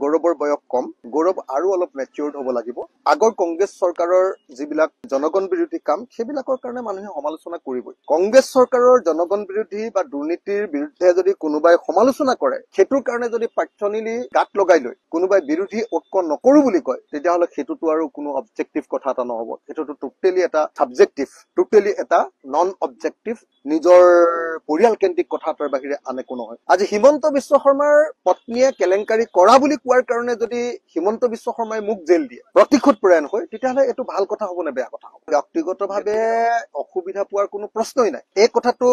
গৌৰৱৰ বয়স কম গৌৰৱ আৰু অলপ মেচিউৰ্ড হ'ব লাগিব আগৰ কংগ্ৰেছ চৰকাৰৰ যিবিলাক জনগণ বিৰোধী কাম সেইবিলাকৰ কাৰণে মানুহে সমালোচনা কৰিবই কংগ্ৰেছ চৰকাৰৰ জনগণ বিৰোধী বা দুৰ্নীতিৰ বিৰুদ্ধে যদি কোনোবাই সমালোচনা কৰে সেইটোৰ কাৰণে যদি পাৰ্চনেলি গাত লগাই লৈ কোনোবাই বিৰোধী ঐক্য নকৰো বুলি কয় তেতিয়াহ'লে সেইটোতো আৰু কোনো অবজেক্টিভ কথা এটা নহ'ব সেইটোতো টোটেলি এটা সাবজেক্টিভ টোটেলি এটা নন অবজেক্টিভ নিজৰ পৰিয়াল কেন্দ্ৰিক কথা এটাৰ বাহিৰে আন একো নহয় আজি হিমন্ত বিশ্ব শৰ্মাৰ পত্নীয়ে কেলেংকাৰী কৰা বুলি কোৱাৰ কাৰণে যদি হিমন্ত বিশ্ব শৰ্মাই মুখ জেল দিয়ে প্ৰতিশোধ পৰায়ণ হয় তেতিয়াহ'লে এইটো ভাল কথা হ'ব নে বেয়া কথা হ'ব ব্যক্তিগতভাৱে অসুবিধা পোৱাৰ কোনো প্ৰশ্নই নাই এই কথাটো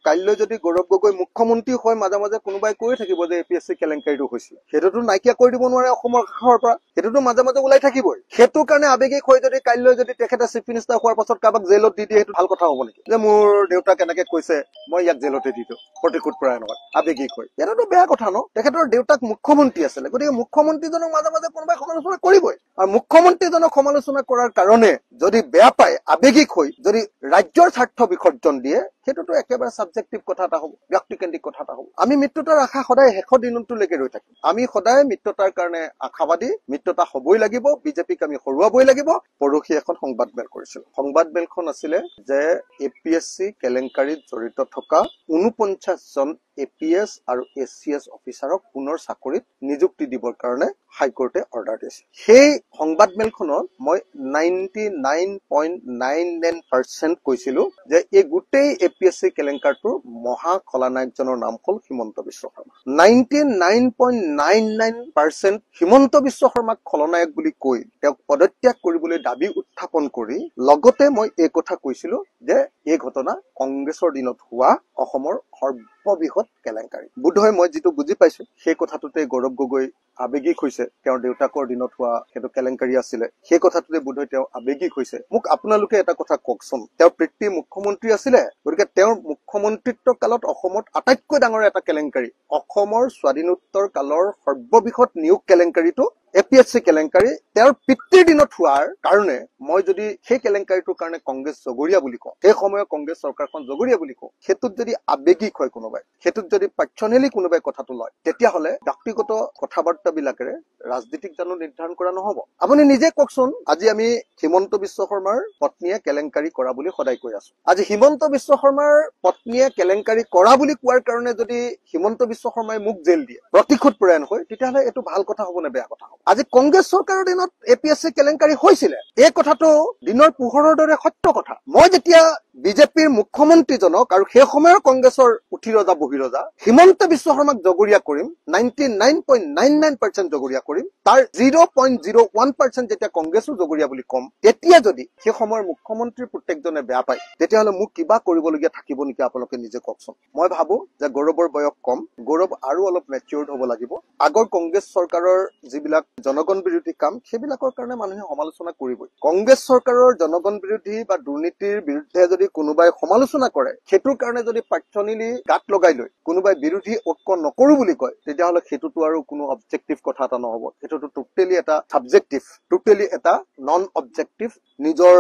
কাইলৈ যদি গৌৰৱ গগৈ মুখ্যমন্ত্ৰী হয় মাজে মাজে কোনোবাই কৈ থাকিব যে এপিএছচি কেলেংকাৰীটো হৈছিল সেইটোতো নাইকিয়া কৰি দিব নোৱাৰে অসমৰ কাষৰ পৰা সেইটোতো মাজে মাজে ওলাই থাকিবই সেইটো কাৰণে আবেগিক হৈ যদি কাইলৈ যদি তেখেতে চিফ মিনিষ্টাৰ হোৱাৰ পাছত কাৰোবাক জেলত দি দিয়ে সেইটো ভাল কথা হ'ব নেকি যে মোৰ দেউতাক এনেকে কৈছে মই ইয়াক জেলতে দি দিওঁ প্ৰতিশোধ পৰায়ণ হয় আবেগিক হৈ এইটোতো বেয়া কথা ন তেখেতৰ দেউতাক মুখ্যমন্ত্ৰী আছিলে গতিকে মুখ্যমন্ত্ৰীজনক মাজে মাজে কোনোবাই সমালোচনা কৰিবই আৰু মুখ্যমন্ত্ৰীজনক সমালোচনা কৰাৰ কাৰণে যদি বেয়া পায় আবেগিক হৈ যদি ৰাজ্যৰ স্বাৰ্থ বিসৰ্জন দিয়ে সেইটোতো একেবাৰে সাবজেক্টিভ কথা এটা হ'ব ব্যক্তিকেন্দ্ৰিক কথা এটা হ'ব আমি মিত্ৰতাৰ আশা সদায় শেষৰ দিনটোলৈকে ৰৈ থাকিম আমি সদায় মিত্ৰতাৰ কাৰণে আশাবাদী মিত্ৰতা হ'বই লাগিব বিজেপিক আমি হৰুৱাবই লাগিব পৰহি এখন সংবাদ মেল কৰিছিল সংবাদ মেলখন আছিলে যে এপিএছচি কেলেংকাৰীত জড়িত থকা 49 জন এপিএছ আৰু এছচিএছ অফিচাৰক পুনৰ চাকৰিত নিযুক্তি দিবৰ কাৰণে হাইকোৰ্টে অৰ্ডাৰ দিছে সেই সংবাদ মেলখনত মই 99.99% কৈছিলো যে এই গোটেই এপিএছচি কেলেংকাৰটোৰ মহা খলনায়কজনৰ নাম হ'ল হিমন্ত বিশ্ব শৰ্মা 99.99% হিমন্ত বিশ্ব শৰ্মাক খলনায়ক বুলি কৈ তেওঁক পদত্যাগ কৰিবলৈ দাবী উত্থাপন কৰি লগতে মই এই কথা কৈছিলো যে এই ঘটনা কংগ্ৰেছৰ দিনত হোৱা অসমৰ সৰ্ববৃহৎ কেলেংকাৰী বোধহয় মই যিটো বুজি পাইছো সেই কথাটোতে গৌৰৱ গগৈ আবেগিক হৈছে তেওঁৰ দেউতাকৰ দিনত হোৱা সেইটো কেলেংকাৰী আছিলে সেই কথাটোতে বোধহয় তেওঁ আবেগিক হৈছে মোক আপোনালোকে এটা কথা কওকচোন তেওঁৰ পিতৃ মুখ্যমন্ত্ৰী আছিলে গতিকে তেওঁৰ মুখ্যমন্ত্ৰীত্ব কালত অসমত আটাইতকৈ ডাঙৰ এটা কেলেংকাৰী অসমৰ স্বাধীনোত্তৰ কালৰ সৰ্ববৃহৎ নিয়োগ কেলেংকাৰীটো এপিএছচি কেলেংকাৰী তেওঁৰ পিতৃৰ দিনত হোৱাৰ কাৰণে মই যদি সেই কেলেংকাৰীটোৰ কাৰণে কংগ্ৰেছ জগৰীয়া বুলি কওঁ সেই সময়ত কংগ্ৰেছ চৰকাৰখন জগৰীয়া বুলি কওঁ সেইটোত যদি আবেগিক হয় কোনোবাই সেইটোত যদি পাৰ্চনেলি কোনোবাই কথাটো লয় তেতিয়াহ'লে ব্যক্তিগত কথাবাৰ্তা বিলাকেৰে ৰাজনীতিক জানো নিৰ্ধাৰণ কৰা নহ'ব আপুনি নিজে কওকচোন আজি আমি হিমন্ত বিশ্ব শৰ্মাৰ পত্নীয়ে কেলেংকাৰী কৰা বুলি সদায় কৈ আছো আজি হিমন্ত বিশ্ব শৰ্মাৰ পত্নীয়ে কেলেংকাৰী কৰা বুলি কোৱাৰ কাৰণে যদি হিমন্ত বিশ্ব শৰ্মাই মুখ জেল দিয়ে প্ৰতিশোধ পৰায়ণ হয় তেতিয়াহ'লে এইটো ভাল কথা হ'ব নে বেয়া কথা হ'ব আজি কংগ্ৰেছ চৰকাৰৰ দিনত এপিএছচি কেলেংকাৰী হৈছিলে এই কথাটো দিনৰ পোহৰৰ দৰে সত্য কথা মই যেতিয়া বিজেপিৰ মুখ্যমন্ত্ৰীজনক আৰু সেই সময়ৰ কংগ্ৰেছৰ উঠি ৰজা বহি ৰজা হিমন্ত বিশ্ব শৰ্মাক জগৰীয়া কৰিম 99.99% জগৰীয়া কৰিম তাৰ 0.01% যেতিয়া কংগ্ৰেছো জগৰীয়া বুলি কম তেতিয়া যদি সেই সময়ৰ মুখ্যমন্ত্ৰীৰ প্ৰত্যেকজনে বেয়া পায় তেতিয়াহ'লে মোক কিবা কৰিবলগীয়া থাকিব নেকি আপোনালোকে নিজে কওকচোন মই ভাবো যে গৌৰৱৰ বয়স কম গৌৰৱ আৰু অলপ মেচিউৰ্ড হ'ব লাগিব আগৰ কংগ্ৰেছ চৰকাৰৰ যিবিলাক জনগণ বিৰোধী কাম সেইবিলাকৰ কাৰণে মানুহে সমালোচনা কৰিবই কংগ্ৰেছ চৰকাৰৰ জনগণ বিৰোধী বা দুৰ্নীতিৰ বিৰুদ্ধে যদি কোনোবাই সমালোচনা কৰে সেইটোৰ কাৰণে যদি পাৰ্চনেলি গাত লগাই লৈ কোনোবাই বিৰোধী ঐক্য নকৰো বুলি কয় তেতিয়াহ'লে সেইটোতো আৰু কোনো অবজেক্টিভ কথা এটা নহ'ব সেইটোতো টোটেলি এটা সাবজেক্টিভ টোটেলি এটা নন অবজেক্টিভ নিজৰ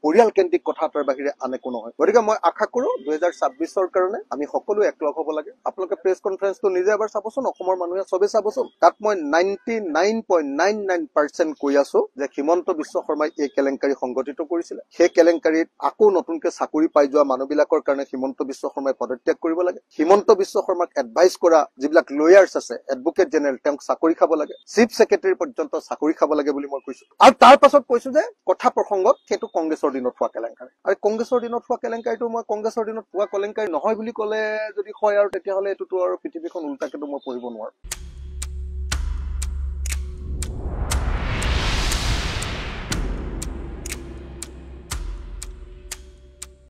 পৰিয়াল কেন্দ্ৰিক কথা এটাৰ বাহিৰে আন একো নহয় গতিকে মই আশা কৰো 2026ৰ কাৰণে আমি সকলো একলগ হ'ব লাগে আপোনালোকে প্ৰেছ কনফাৰেন্সটো নিজে এবাৰ চাবচোন অসমৰ মানুহে চবে চাবচোন তাত মই 99.99% কৈ আছো যে হিমন্ত বিশ্ব শৰ্মাই এই কেলেংকাৰী সংগঠিত কৰিছিলে সেই কেলেংকাৰীত আকৌ নতুনকৈ চাকৰি পাই যোৱা মানুহবিলাকৰ কাৰণে হিমন্ত বিশ্ব শৰ্মাই পদত্যাগ কৰিব লাগে হিমন্ত বিশ্ব শৰ্মাক এডভাইচ কৰা যিবিলাক লয়াৰ্ছ আছে এডভোকেট জেনেৰেল তেওঁক চাকৰি খাব লাগে চিফ সেক্ৰেটাৰী পৰ্যন্ত চাকৰি খাব লাগে বুলি মই কৈছো আৰু তাৰ পাছত কৈছো যে কথা প্ৰসংগত সেইটো কংগ্ৰেছৰ দিনত হোৱা কেলেংকাৰী আৰু কংগ্ৰেছৰ দিনত হোৱা কেলেংকাৰীটো মই কংগ্ৰেছৰ দিনত হোৱা কেলেংকাৰী নহয় বুলি ক'লে যদি হয় আৰু তেতিয়াহ'লে এইটোতো আৰু পৃথিৱীখন উল্টাকেতো মই পঢ়িব নোৱাৰো